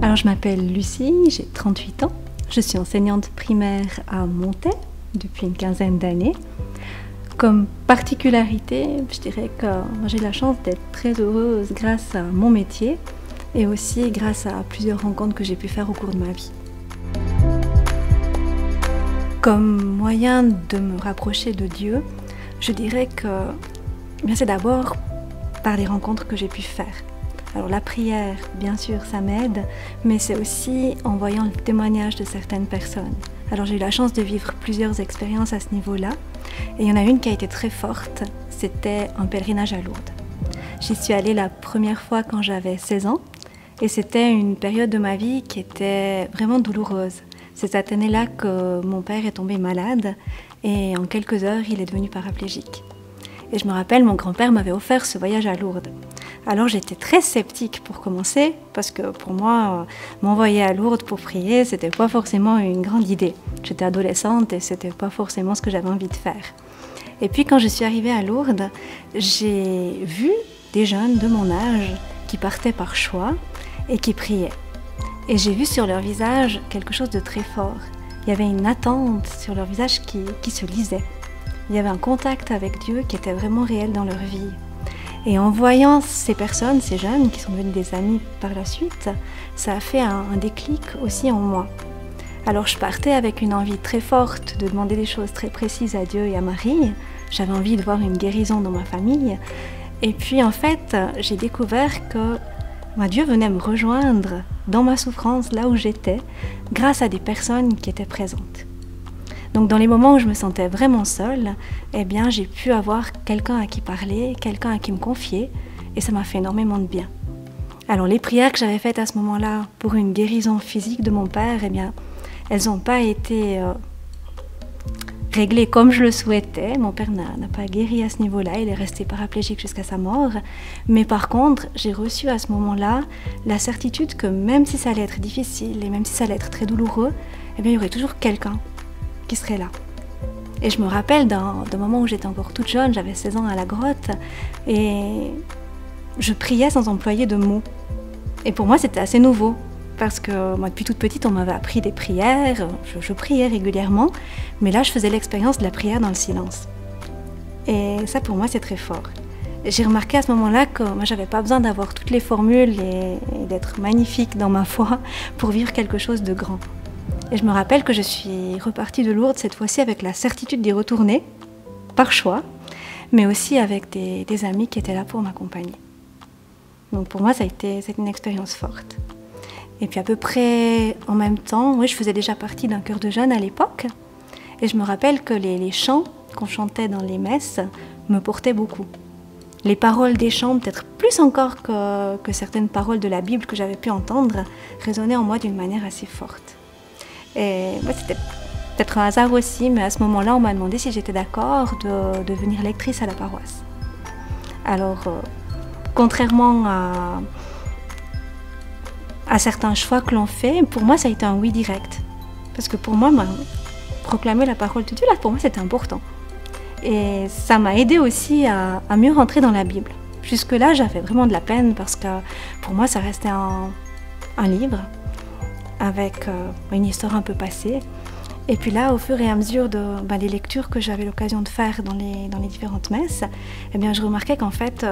Alors je m'appelle Lucie, j'ai 38 ans. Je suis enseignante primaire à Montaix depuis une quinzaine d'années. Comme particularité, je dirais que j'ai la chance d'être très heureuse grâce à mon métier et aussi grâce à plusieurs rencontres que j'ai pu faire au cours de ma vie. Comme moyen de me rapprocher de Dieu, je dirais que c'est d'abord par les rencontres que j'ai pu faire. Alors la prière, bien sûr, ça m'aide, mais c'est aussi en voyant le témoignage de certaines personnes. Alors j'ai eu la chance de vivre plusieurs expériences à ce niveau-là, et il y en a une qui a été très forte, c'était un pèlerinage à Lourdes. J'y suis allée la première fois quand j'avais 16 ans, et c'était une période de ma vie qui était vraiment douloureuse. C'est cette année-là que mon père est tombé malade, et en quelques heures, il est devenu paraplégique. Et je me rappelle, mon grand-père m'avait offert ce voyage à Lourdes. Alors j'étais très sceptique pour commencer, parce que pour moi, m'envoyer à Lourdes pour prier, c'était pas forcément une grande idée. J'étais adolescente et c'était pas forcément ce que j'avais envie de faire. Et puis quand je suis arrivée à Lourdes, j'ai vu des jeunes de mon âge qui partaient par choix et qui priaient. Et j'ai vu sur leur visage quelque chose de très fort. Il y avait une attente sur leur visage qui se lisait. Il y avait un contact avec Dieu qui était vraiment réel dans leur vie. Et en voyant ces personnes, ces jeunes qui sont devenus des amis par la suite, ça a fait un déclic aussi en moi. Alors je partais avec une envie très forte de demander des choses très précises à Dieu et à Marie. J'avais envie de voir une guérison dans ma famille. Et puis en fait, j'ai découvert que Dieu venait me rejoindre dans ma souffrance, là où j'étais, grâce à des personnes qui étaient présentes. Donc dans les moments où je me sentais vraiment seule, j'ai pu avoir quelqu'un à qui parler, quelqu'un à qui me confier, et ça m'a fait énormément de bien. Alors les prières que j'avais faites à ce moment-là pour une guérison physique de mon père, elles n'ont pas été réglées comme je le souhaitais. Mon père n'a pas guéri à ce niveau-là, il est resté paraplégique jusqu'à sa mort. Mais par contre, j'ai reçu à ce moment-là la certitude que même si ça allait être difficile et même si ça allait être très douloureux, il y aurait toujours quelqu'un qui serait là. Et je me rappelle d'un moment où j'étais encore toute jeune, j'avais 16 ans à la grotte, et je priais sans employer de mots. Et pour moi, c'était assez nouveau, parce que moi, depuis toute petite, on m'avait appris des prières, je priais régulièrement, mais là, je faisais l'expérience de la prière dans le silence. Et ça, pour moi, c'est très fort. J'ai remarqué à ce moment-là que moi, j'avais pas besoin d'avoir toutes les formules et d'être magnifique dans ma foi pour vivre quelque chose de grand. Et je me rappelle que je suis repartie de Lourdes cette fois-ci avec la certitude d'y retourner, par choix, mais aussi avec des amis qui étaient là pour m'accompagner. Donc pour moi, c'était une expérience forte. Et puis à peu près en même temps, oui, je faisais déjà partie d'un chœur de jeunes à l'époque, et je me rappelle que les chants qu'on chantait dans les messes me portaient beaucoup. Les paroles des chants, peut-être plus encore que certaines paroles de la Bible que j'avais pu entendre, résonnaient en moi d'une manière assez forte. Et c'était peut-être un hasard aussi, mais à ce moment-là, on m'a demandé si j'étais d'accord de devenir lectrice à la paroisse. Alors, contrairement à certains choix que l'on fait, pour moi, ça a été un oui direct. Parce que pour moi, proclamer la parole de Dieu, là, pour moi, c'était important. Et ça m'a aidé aussi à mieux rentrer dans la Bible. Jusque-là, j'avais vraiment de la peine parce que pour moi, ça restait un livre avec une histoire un peu passée. Et puis là, au fur et à mesure des lectures que j'avais l'occasion de faire dans les différentes messes, je remarquais qu'en fait,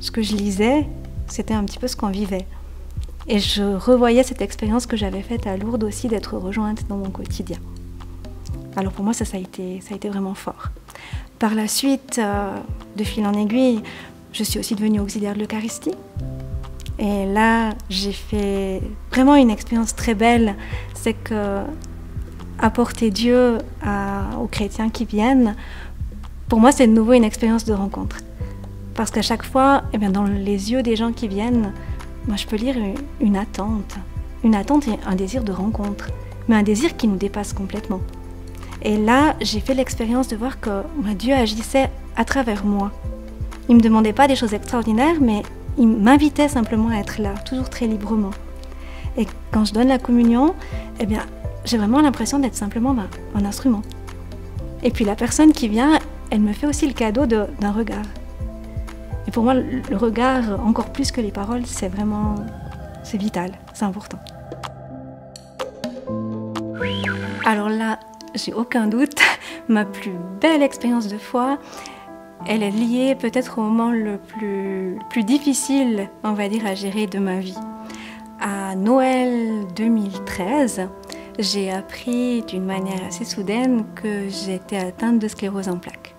ce que je lisais, c'était un petit peu ce qu'on vivait. Et je revoyais cette expérience que j'avais faite à Lourdes aussi, d'être rejointe dans mon quotidien. Alors pour moi, ça a été vraiment fort. Par la suite, de fil en aiguille, je suis aussi devenue auxiliaire de l'Eucharistie. Et là, j'ai fait vraiment une expérience très belle, c'est que apporter Dieu aux chrétiens qui viennent, pour moi, c'est de nouveau une expérience de rencontre. Parce qu'à chaque fois, dans les yeux des gens qui viennent, moi, je peux lire une attente et un désir de rencontre, mais un désir qui nous dépasse complètement. Et là, j'ai fait l'expérience de voir que Dieu agissait à travers moi. Il ne me demandait pas des choses extraordinaires, mais il m'invitait simplement à être là, toujours très librement. Et quand je donne la communion, j'ai vraiment l'impression d'être simplement un instrument. Et puis la personne qui vient, elle me fait aussi le cadeau d'un regard. Et pour moi, le regard, encore plus que les paroles, c'est vraiment c'est vital, c'est important. Alors là, j'ai aucun doute, ma plus belle expérience de foi, elle est liée peut-être au moment le plus difficile, on va dire, à gérer de ma vie. À Noël 2013, j'ai appris d'une manière assez soudaine que j'étais atteinte de sclérose en plaques.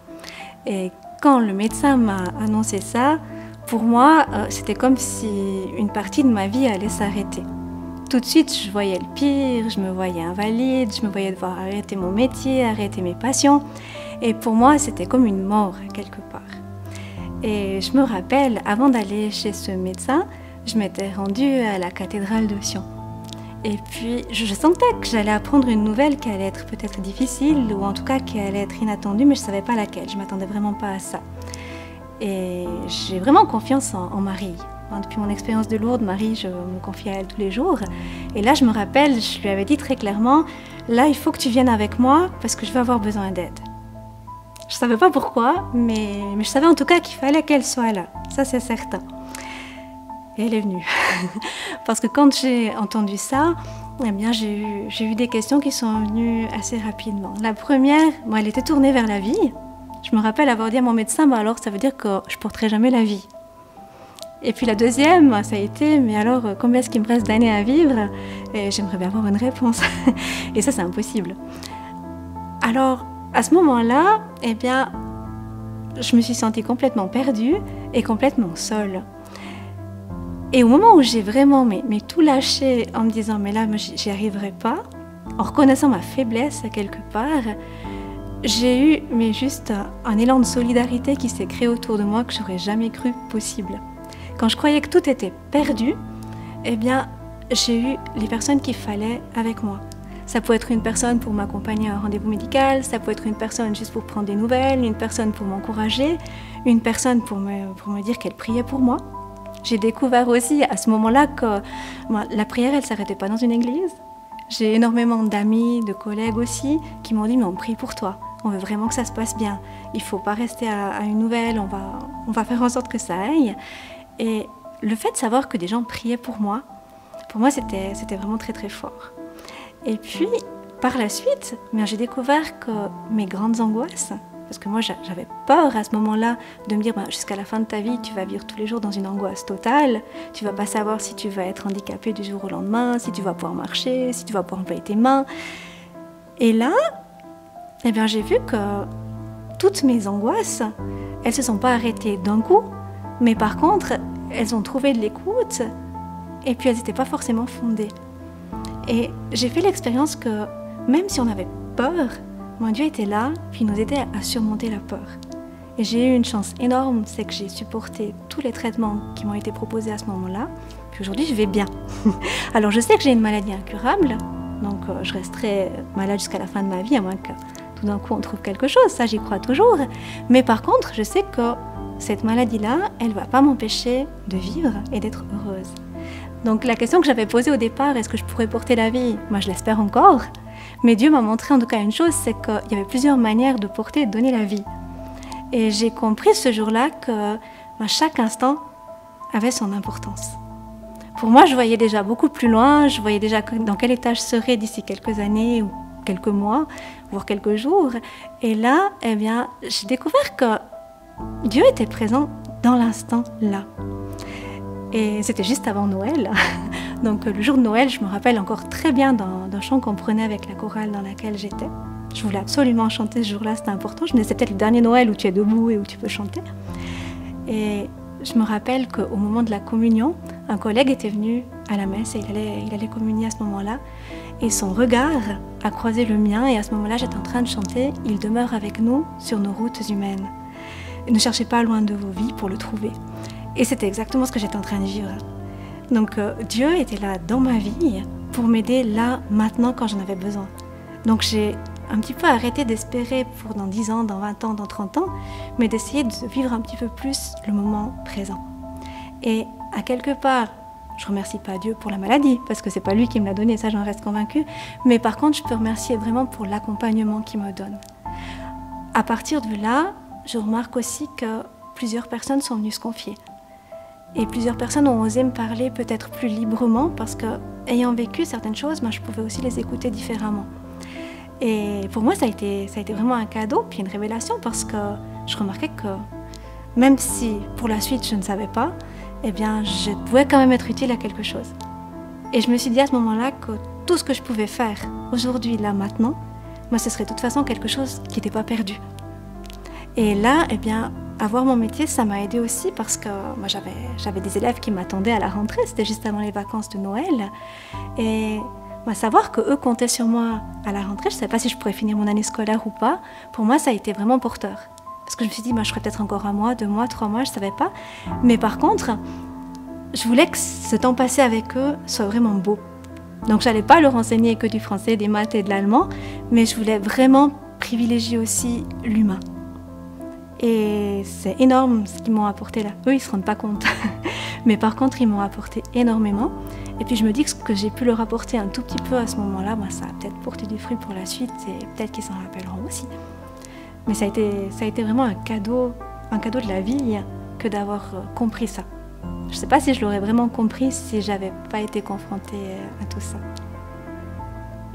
Et quand le médecin m'a annoncé ça, pour moi, c'était comme si une partie de ma vie allait s'arrêter. Tout de suite, je voyais le pire, je me voyais invalide, je me voyais devoir arrêter mon métier, arrêter mes passions. Et pour moi, c'était comme une mort, quelque part. Et je me rappelle, avant d'aller chez ce médecin, je m'étais rendue à la cathédrale de Sion. Et puis, je sentais que j'allais apprendre une nouvelle qui allait être peut-être difficile, ou en tout cas qui allait être inattendue, mais je ne savais pas laquelle. Je ne m'attendais vraiment pas à ça. Et j'ai vraiment confiance en Marie. Depuis mon expérience de Lourdes, Marie, je me confie à elle tous les jours. Et là, je me rappelle, je lui avais dit très clairement, là, il faut que tu viennes avec moi parce que je vais avoir besoin d'aide. Je ne savais pas pourquoi, mais je savais en tout cas qu'il fallait qu'elle soit là. Ça, c'est certain. Et elle est venue. Parce que quand j'ai entendu ça, eh bien, j'ai eu des questions qui sont venues assez rapidement. La première, elle était tournée vers la vie. Je me rappelle avoir dit à mon médecin, alors ça veut dire que je ne porterai jamais la vie. Et puis la deuxième, ça a été, mais alors combien est-ce qu'il me reste d'années à vivre? Et j'aimerais bien avoir une réponse. Et ça, c'est impossible. Alors, à ce moment-là, eh bien, je me suis sentie complètement perdue et complètement seule. Et au moment où j'ai vraiment tout lâché en me disant, mais là, j'y arriverai pas, en reconnaissant ma faiblesse quelque part, j'ai eu juste un élan de solidarité qui s'est créé autour de moi que j'aurais jamais cru possible. Quand je croyais que tout était perdu, eh bien, j'ai eu les personnes qu'il fallait avec moi. Ça peut être une personne pour m'accompagner à un rendez-vous médical, ça peut être une personne juste pour prendre des nouvelles, une personne pour m'encourager, une personne pour me dire qu'elle priait pour moi. J'ai découvert aussi à ce moment-là que la prière, elle ne s'arrêtait pas dans une église. J'ai énormément d'amis, de collègues aussi, qui m'ont dit « mais on prie pour toi, on veut vraiment que ça se passe bien. Il ne faut pas rester à une nouvelle, on va faire en sorte que ça aille ». Et le fait de savoir que des gens priaient pour moi c'était vraiment très très fort. Et puis, par la suite, j'ai découvert que mes grandes angoisses, parce que moi j'avais peur à ce moment-là de me dire jusqu'à la fin de ta vie, tu vas vivre tous les jours dans une angoisse totale, tu vas pas savoir si tu vas être handicapé du jour au lendemain, si tu vas pouvoir marcher, si tu vas pouvoir employer tes mains. Et là, eh bien, j'ai vu que toutes mes angoisses, elles se sont pas arrêtées d'un coup, mais par contre, elles ont trouvé de l'écoute et puis elles n'étaient pas forcément fondées. Et j'ai fait l'expérience que même si on avait peur, mon Dieu était là, puis il nous aidait à surmonter la peur. Et j'ai eu une chance énorme, c'est que j'ai supporté tous les traitements qui m'ont été proposés à ce moment-là, puis aujourd'hui je vais bien. Alors je sais que j'ai une maladie incurable, donc je resterai malade jusqu'à la fin de ma vie, à moins que tout d'un coup on trouve quelque chose, ça j'y crois toujours. Mais par contre, je sais que cette maladie-là, elle ne va pas m'empêcher de vivre et d'être heureuse. Donc la question que j'avais posée au départ, est-ce que je pourrais porter la vie? Moi je l'espère encore, mais Dieu m'a montré en tout cas une chose, c'est qu'il y avait plusieurs manières de porter et de donner la vie. Et j'ai compris ce jour-là que chaque instant avait son importance. Pour moi, je voyais déjà beaucoup plus loin, je voyais déjà dans quel état je serais d'ici quelques années ou quelques mois, voire quelques jours. Et là, eh bien, j'ai découvert que Dieu était présent dans l'instant là. Et c'était juste avant Noël. Donc le jour de Noël, je me rappelle encore très bien d'un chant qu'on prenait avec la chorale dans laquelle j'étais. Je voulais absolument chanter ce jour-là, c'était important. Je me disais, c'est peut-être le dernier Noël où tu es debout et où tu peux chanter. Et je me rappelle qu'au moment de la communion, un collègue était venu à la messe et il allait communier à ce moment-là. Et son regard a croisé le mien et à ce moment-là, j'étais en train de chanter « Il demeure avec nous sur nos routes humaines ». Ne cherchez pas loin de vos vies pour le trouver. Et c'était exactement ce que j'étais en train de vivre. Donc Dieu était là dans ma vie pour m'aider là, maintenant, quand j'en avais besoin. Donc j'ai un petit peu arrêté d'espérer pour dans 10 ans, dans 20 ans, dans 30 ans, mais d'essayer de vivre un petit peu plus le moment présent. Et à quelque part, je ne remercie pas Dieu pour la maladie, parce que ce n'est pas lui qui me l'a donnée, ça j'en reste convaincue, mais par contre je peux remercier vraiment pour l'accompagnement qu'il me donne. À partir de là, je remarque aussi que plusieurs personnes sont venues se confier. Et plusieurs personnes ont osé me parler peut-être plus librement parce que, ayant vécu certaines choses, je pouvais aussi les écouter différemment. Et pour moi, ça a été vraiment un cadeau, puis une révélation, parce que je remarquais que même si pour la suite je ne savais pas, eh bien, je pouvais quand même être utile à quelque chose. Et je me suis dit à ce moment-là que tout ce que je pouvais faire aujourd'hui, là, maintenant, moi, ce serait de toute façon quelque chose qui n'était pas perdu. Et là, eh bien, avoir mon métier, ça m'a aidé aussi parce que moi, j'avais des élèves qui m'attendaient à la rentrée, c'était juste avant les vacances de Noël. Et savoir qu'eux comptaient sur moi à la rentrée, je ne savais pas si je pourrais finir mon année scolaire ou pas, pour moi, ça a été vraiment porteur. Parce que je me suis dit, je ferais peut-être encore 1 mois, 2 mois, 3 mois, je ne savais pas. Mais par contre, je voulais que ce temps passé avec eux soit vraiment beau. Donc, je n'allais pas leur enseigner que du français, des maths et de l'allemand, mais je voulais vraiment privilégier aussi l'humain. Et c'est énorme ce qu'ils m'ont apporté là. Eux, ils ne se rendent pas compte. Mais par contre, ils m'ont apporté énormément. Et puis je me dis que ce que j'ai pu leur apporter un tout petit peu à ce moment-là, ça a peut-être porté du fruit pour la suite et peut-être qu'ils s'en rappelleront aussi. Mais ça a été vraiment un cadeau de la vie que d'avoir compris ça. Je ne sais pas si je l'aurais vraiment compris si je n'avais pas été confrontée à tout ça.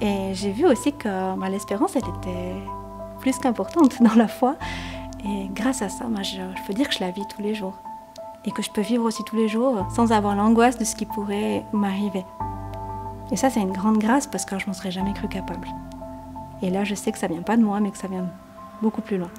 Et j'ai vu aussi que l'espérance, elle était plus qu'importante dans la foi. Et grâce à ça, je peux dire que je la vis tous les jours. Et que je peux vivre aussi tous les jours sans avoir l'angoisse de ce qui pourrait m'arriver. Et ça, c'est une grande grâce parce que je ne m'en serais jamais cru capable. Et là, je sais que ça ne vient pas de moi, mais que ça vient beaucoup plus loin.